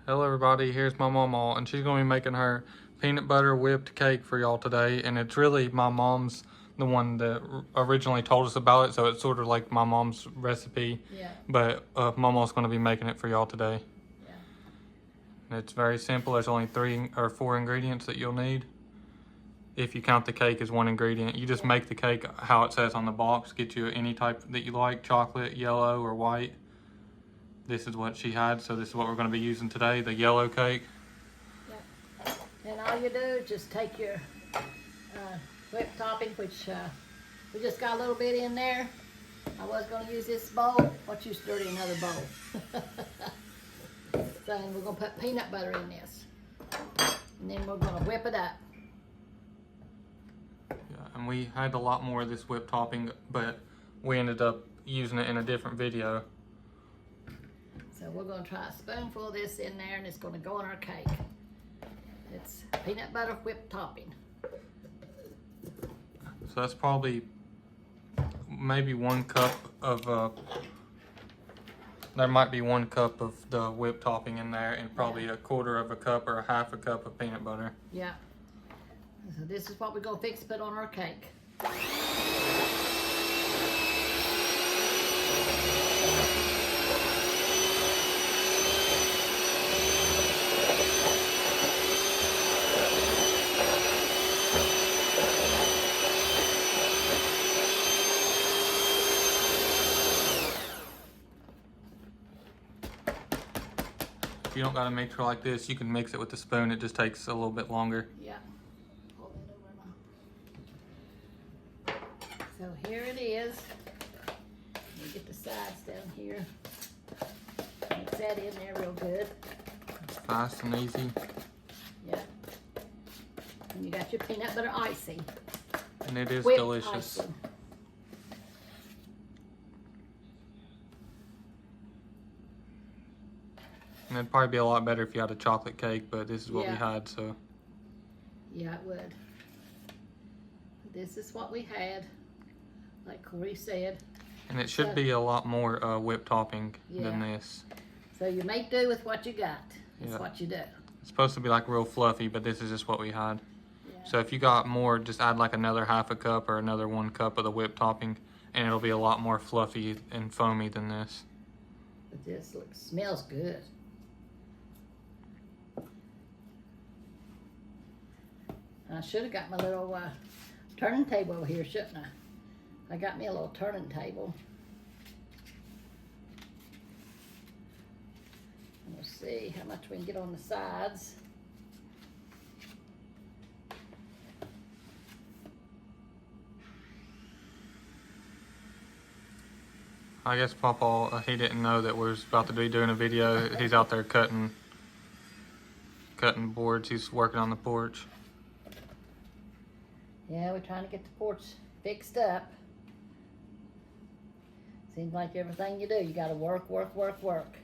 Hello everybody, here's my Mamaw, and she's going to be making her peanut butter whipped cake for y'all today. And it's really my mom's the one that originally told us about it, so it's sort of like my mom's recipe. Yeah. But Mamaw's going to be making it for y'all today. Yeah. And it's very simple. There's only 3 or 4 ingredients that you'll need. If you count the cake as one ingredient, you just make the cake how it says on the box. Get you any type that you like, chocolate, yellow, or white. This is what she had, so this is what we're going to be using today, the yellow cake. Yep. And all you do is just take your whipped topping, which we just got a little bit in there. I was going to use this bowl, but you stirred in another bowl. So we're going to put peanut butter in this. And then we're going to whip it up. Yeah, and we had a lot more of this whipped topping, but we ended up using it in a different video. So we're going to try a spoonful of this in there, and it's going to go on our cake. It's peanut butter whipped topping. So that's probably maybe 1 cup of, there might be 1 cup of the whipped topping in there, and probably a 1/4 cup or a 1/2 cup of peanut butter. Yeah. So this is what we're going to fix to put on our cake. If you don't got a mixer like this, you can mix it with a spoon. It just takes a little bit longer. Yeah. So here it is. Let me get the sides down here. Mix that in there real good. Fast and easy. Yeah. And you got your peanut butter icing. And it is Whipped delicious. icing. And it'd probably be a lot better if you had a chocolate cake, but this is what we had, so. Yeah, it would. This is what we had, like Corey said. And it should be a lot more whipped topping than this. So you make do with what you got. That's what you do. It's supposed to be like real fluffy, but this is just what we had. Yeah. So if you got more, just add like another 1/2 cup or another 1 cup of the whipped topping, and it'll be a lot more fluffy and foamy than this. But this smells good. I should have got my little turning table over here, shouldn't I? I got me a little turning table. We'll see how much we can get on the sides. I guess Papa, he didn't know that we was about to be doing a video. He's out there cutting boards. He's working on the porch. Yeah, we're trying to get the porch fixed up. Seems like everything you do, you gotta work, work, work, work.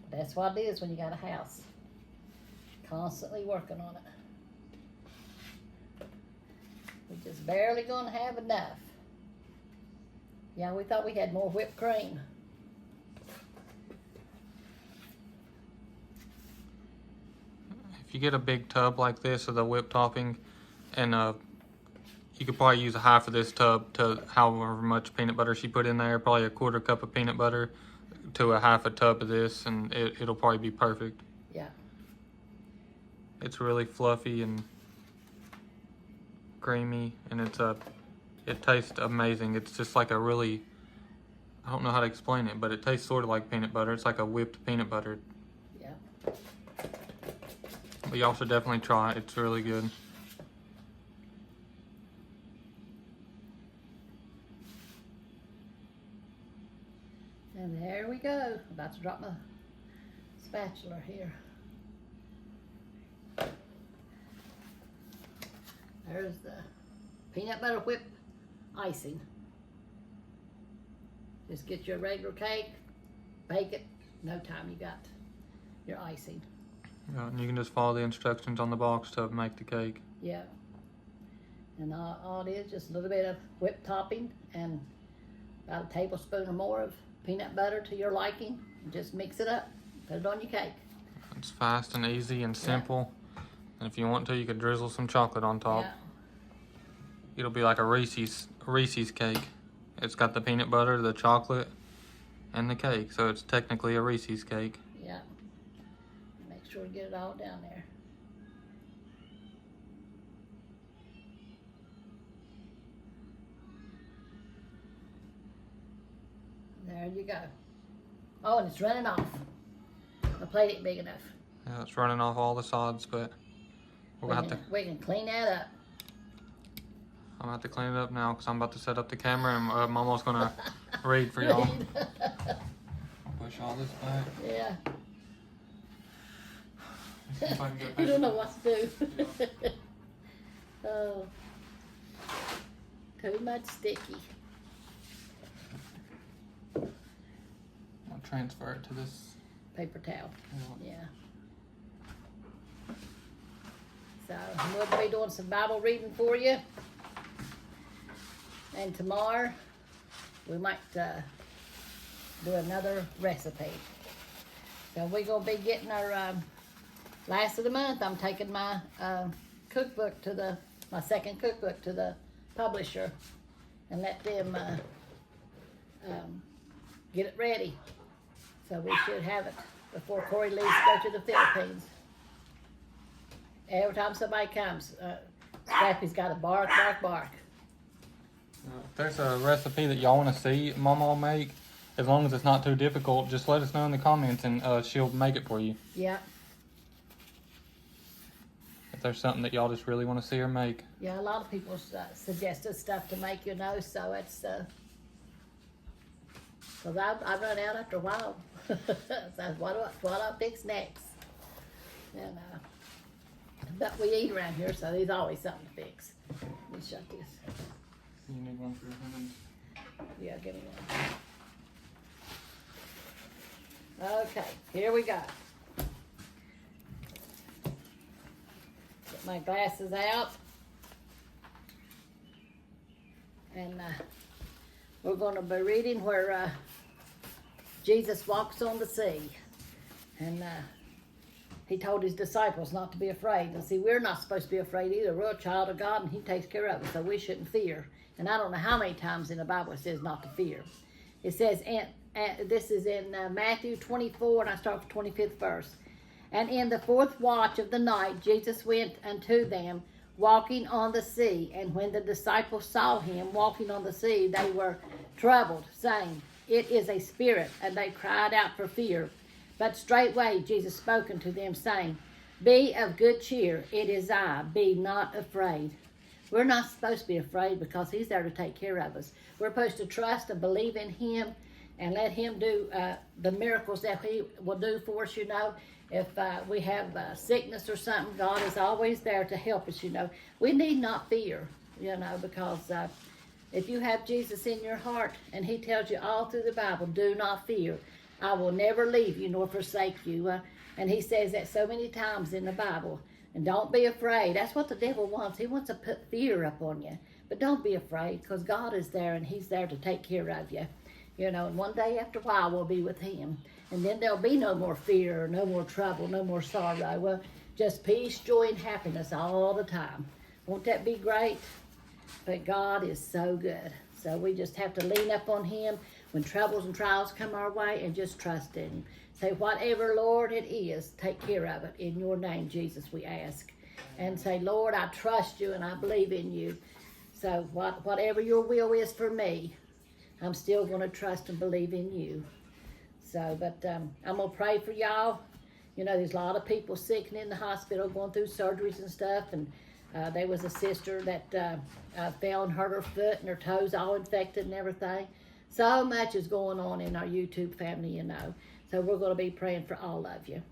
But that's what it is when you got a house. Constantly working on it. We're just barely gonna have enough. Yeah, we thought we had more whipped cream. If you get a big tub like this of the whipped topping, and you could probably use a 1/2 of this tub to however much peanut butter she put in there, probably a 1/4 cup of peanut butter to a 1/2 tub of this, and it'll probably be perfect. Yeah. It's really fluffy and creamy, and it tastes amazing. It's just like a really, I don't know how to explain it, but it tastes sort of like peanut butter. It's like a whipped peanut butter. Yeah. But y'all should definitely try it. It's really good. And there we go. About to drop my spatula here. There's the peanut butter whipped icing. Just get your regular cake, bake it, no time you got your icing. Yeah, and you can just follow the instructions on the box to make the cake. Yeah. And all it is, just a little bit of whipped topping and about a tablespoon or more of peanut butter to your liking. And just mix it up. Put it on your cake. It's fast and easy and simple. And if you want to, you could drizzle some chocolate on top. Yeah. It'll be like a Reese's cake. It's got the peanut butter, the chocolate, and the cake. So it's technically a Reese's cake. Yeah. Make sure to get it all down there. There you go. Oh, and it's running off. The plate ain't big enough. Yeah, it's running off all the sods, but We can clean that up. I'm gonna have to clean it up now because I'm about to set up the camera and Mama's gonna read for y'all. Push all this back. Yeah. See if I can get You don't paper. know what to do. Oh. Too much sticky. I'll transfer it to this. Paper towel. Yeah. Yeah. So we'll be doing some Bible reading for you. And tomorrow we might do another recipe. So we're gonna be getting our last of the month. I'm taking my cookbook to my second cookbook to the publisher and let them get it ready. So we should have it before Corey leaves to go to the Philippines. Every time somebody comes, Scrappy's got to bark. If there's a recipe that y'all want to see Mama make, as long as it's not too difficult, just let us know in the comments and she'll make it for you. Yeah, If there's something that y'all just really want to see her make. yeah. A lot of people suggested stuff to make, so it's because I run out after a while. So what I fix next? And but we eat around here, so there's always something to fix. Let me shut this. You need one for your hands. Yeah, give me one. Okay, here we go. Get my glasses out. And we're going to be reading where Jesus walks on the sea. And he told his disciples not to be afraid. And see, we're not supposed to be afraid either. We're a child of God and he takes care of us, so we shouldn't fear. And I don't know how many times in the Bible it says not to fear. It says, this is in Matthew 24, and I start with 25th verse. And in the fourth watch of the night, Jesus went unto them, walking on the sea. And when the disciples saw him walking on the sea, they were troubled, saying, It is a spirit. And they cried out for fear. But straightway Jesus spoke unto them, saying, Be of good cheer, it is I, be not afraid. We're not supposed to be afraid because he's there to take care of us. We're supposed to trust and believe in him and let him do the miracles that he will do for us, If we have sickness or something, God is always there to help us, We need not fear, because if you have Jesus in your heart and he tells you all through the Bible, do not fear. I will never leave you nor forsake you. And he says that so many times in the Bible. And don't be afraid. That's what the devil wants. He wants to put fear up on you. But don't be afraid because God is there and he's there to take care of you. And one day after a while we'll be with him. And then there'll be no more fear, no more trouble, no more sorrow. Well, just peace, joy, and happiness all the time. Won't that be great? But God is so good. So we just have to lean up on him when troubles and trials come our way and just trust in him. Say, whatever, Lord, it is, take care of it. In your name, Jesus, we ask. And say, Lord, I trust you and I believe in you. So whatever your will is for me, I'm still going to trust and believe in you. So, but I'm going to pray for y'all. There's a lot of people sick and in the hospital going through surgeries and stuff. And there was a sister that fell and hurt her foot and her toes all infected and everything. So much is going on in our YouTube family, So we're going to be praying for all of you.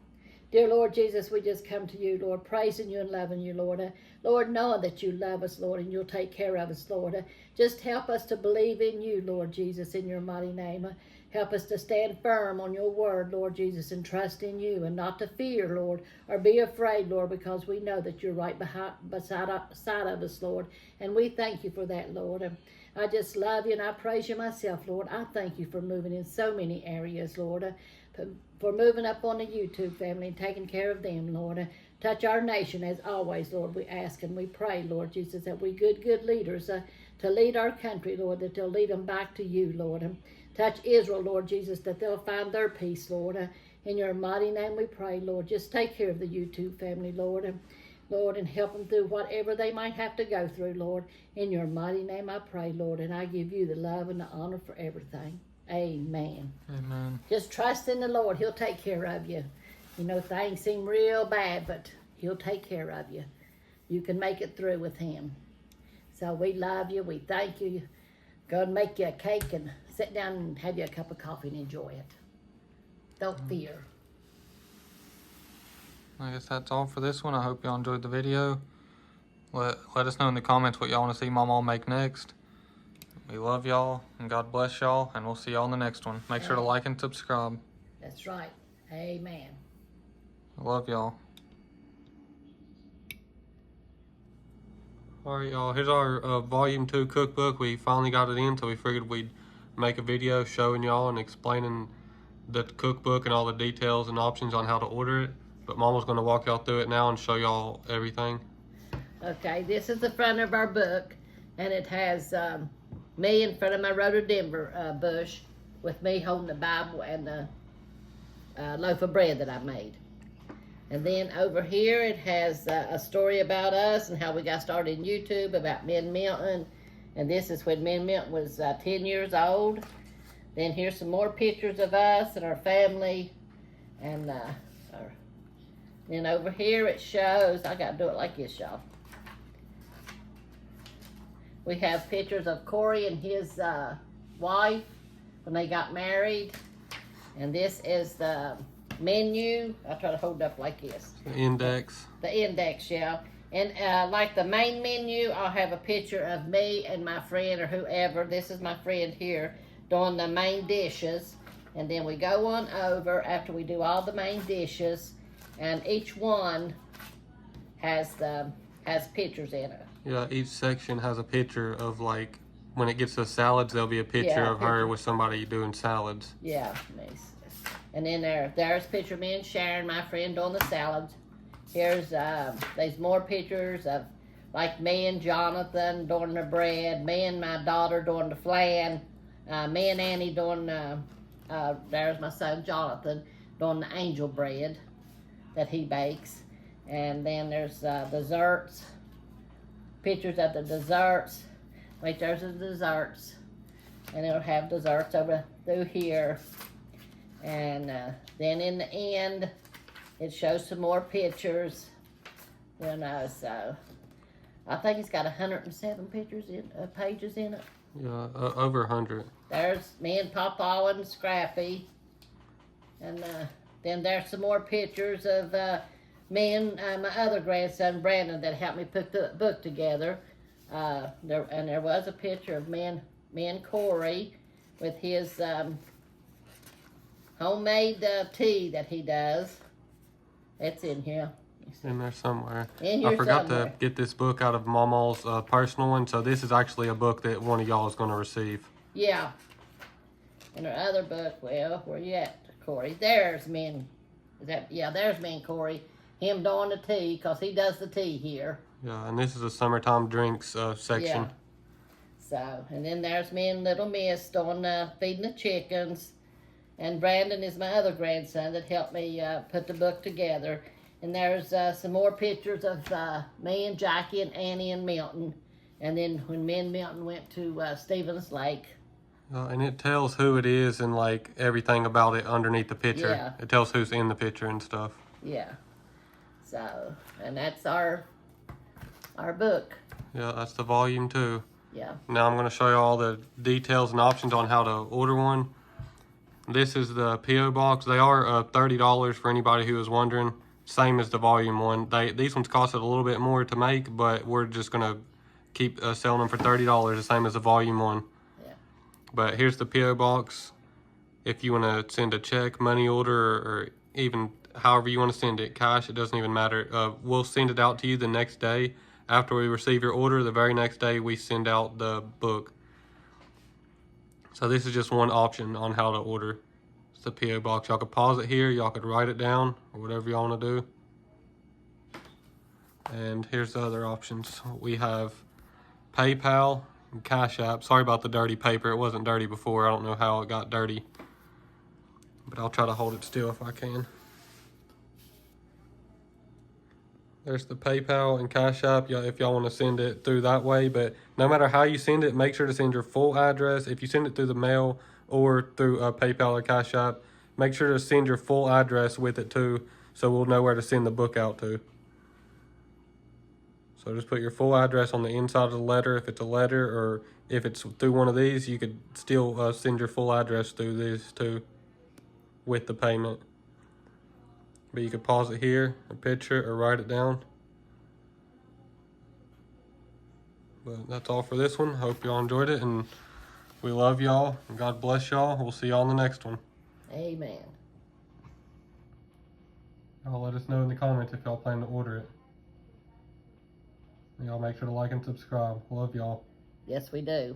Dear Lord Jesus, we just come to you, Lord, praising you and loving you, Lord. Lord, knowing that you love us, Lord, and you'll take care of us, Lord. Just help us to believe in you, Lord Jesus, in your mighty name. Help us to stand firm on your word, Lord Jesus, and trust in you and not to fear, Lord, or be afraid, Lord, because we know that you're right beside of us, Lord. And we thank you for that, Lord. I just love you and I praise you myself, Lord. I thank you for moving in so many areas, Lord. For moving up on the YouTube family and taking care of them, Lord. Touch our nation as always, Lord. We ask and we pray, Lord Jesus, that we good leaders to lead our country, Lord, that they'll lead them back to you, Lord. Touch Israel, Lord Jesus, that they'll find their peace, Lord. In your mighty name we pray, Lord. Just take care of the YouTube family, Lord. Lord, and help them through whatever they might have to go through, Lord. In your mighty name I pray, Lord, and I give you the love and the honor for everything. Amen. Amen. Just trust in the Lord. He'll take care of you. You know, things seem real bad, but he'll take care of you. You can make it through with him. So we love you. We thank you. Go and make you a cake and sit down and have you a cup of coffee and enjoy it. Don't fear. I guess that's all for this one. I hope y'all enjoyed the video. Let us know in the comments what y'all want to see Mamaw make next. We love y'all, and God bless y'all, and we'll see y'all in the next one. Make sure to like and subscribe. That's right. Amen. I love y'all. Alright, y'all. Here's our Volume 2 cookbook. We finally got it in, so we figured we'd make a video showing y'all and explaining the cookbook and all the details and options on how to order it. But Mama's going to walk y'all through it now and show y'all everything. Okay, this is the front of our book, and it has me in front of my rhododendron bush with me holding the Bible and the loaf of bread that I made. And then over here it has a story about us and how we got started in YouTube, about me and Milton. And this is when me and Milton was 10 years old. Then here's some more pictures of us and our family. And then over here it shows, I gotta do it like this, y'all. We have pictures of Corey and his wife when they got married. And this is the menu. I'll try to hold it up like this. The index. The index, yeah. And like the main menu, I'll have a picture of me and my friend or whoever. This is my friend here doing the main dishes. And then we go on over after we do all the main dishes. And each one has pictures in it. Yeah, each section has a picture of, like, when it gets to salads, there'll be a picture of her with somebody doing salads. Yeah, nice. And then there's a picture of me and Sharon, my friend, doing the salads. Here's there's more pictures of like me and Jonathan doing the bread, me and my daughter doing the flan, me and Annie doing there's my son Jonathan doing the angel bread that he bakes. And then there's desserts, pictures of the desserts. Wait, there's the desserts. And it'll have desserts over through here. And then in the end, it shows some more pictures. You know, so I think it's got 107 pictures pages in it. Yeah, over 100. There's me and Papa and Scrappy. And then there's some more pictures of me and my other grandson, Brandon, that helped me put the book together. There was a picture of me and Corey with his homemade tea that he does. It's in here. In there somewhere. In here I forgot somewhere. to get this book out of Mamaw's personal one, so this is actually a book that one of y'all is going to receive. Yeah. And our other book, well, where you at, Corey? There's me and, there's me and Corey. Him doing the tea, because he does the tea here. Yeah, and this is a summertime drinks section. Yeah. So, and then there's me and little Miss doing feeding the chickens. And Brandon is my other grandson that helped me put the book together. And there's some more pictures of me and Jackie and Annie and Milton. And then when me and Milton went to Stevens Lake. And it tells who it is and like everything about it underneath the picture. Yeah. It tells who's in the picture and stuff. Yeah. So, and that's our book. Yeah, that's the volume 2. Yeah. Now I'm going to show you all the details and options on how to order one. This is the P.O. box. They are $30 for anybody who is wondering. Same as the volume 1. These ones costed a little bit more to make, but we're just going to keep selling them for $30, the same as the volume 1. Yeah. But here's the P.O. box. If you want to send a check, money order, or even however you want to send it, cash, it doesn't even matter. We'll send it out to you the next day. After we receive your order, the very next day we send out the book. So this is just one option on how to order. It's the P.O. box. Y'all could pause it here. Y'all could write it down or whatever y'all want to do. And here's the other options. We have PayPal and Cash App. Sorry about the dirty paper. It wasn't dirty before. I don't know how it got dirty. But I'll try to hold it still if I can. There's the PayPal and Cash App if y'all want to send it through that way. But no matter how you send it, make sure to send your full address. If you send it through the mail or through PayPal or Cash App, make sure to send your full address with it too, so we'll know where to send the book out to. So just put your full address on the inside of the letter if it's a letter, or if it's through one of these, you could still send your full address through these too with the payment. But you could pause it here, or picture it, or write it down. But that's all for this one. Hope y'all enjoyed it, and we love y'all, and God bless y'all. We'll see y'all on the next one. Amen. Y'all let us know in the comments if y'all plan to order it. Y'all make sure to like and subscribe. Love y'all. Yes, we do.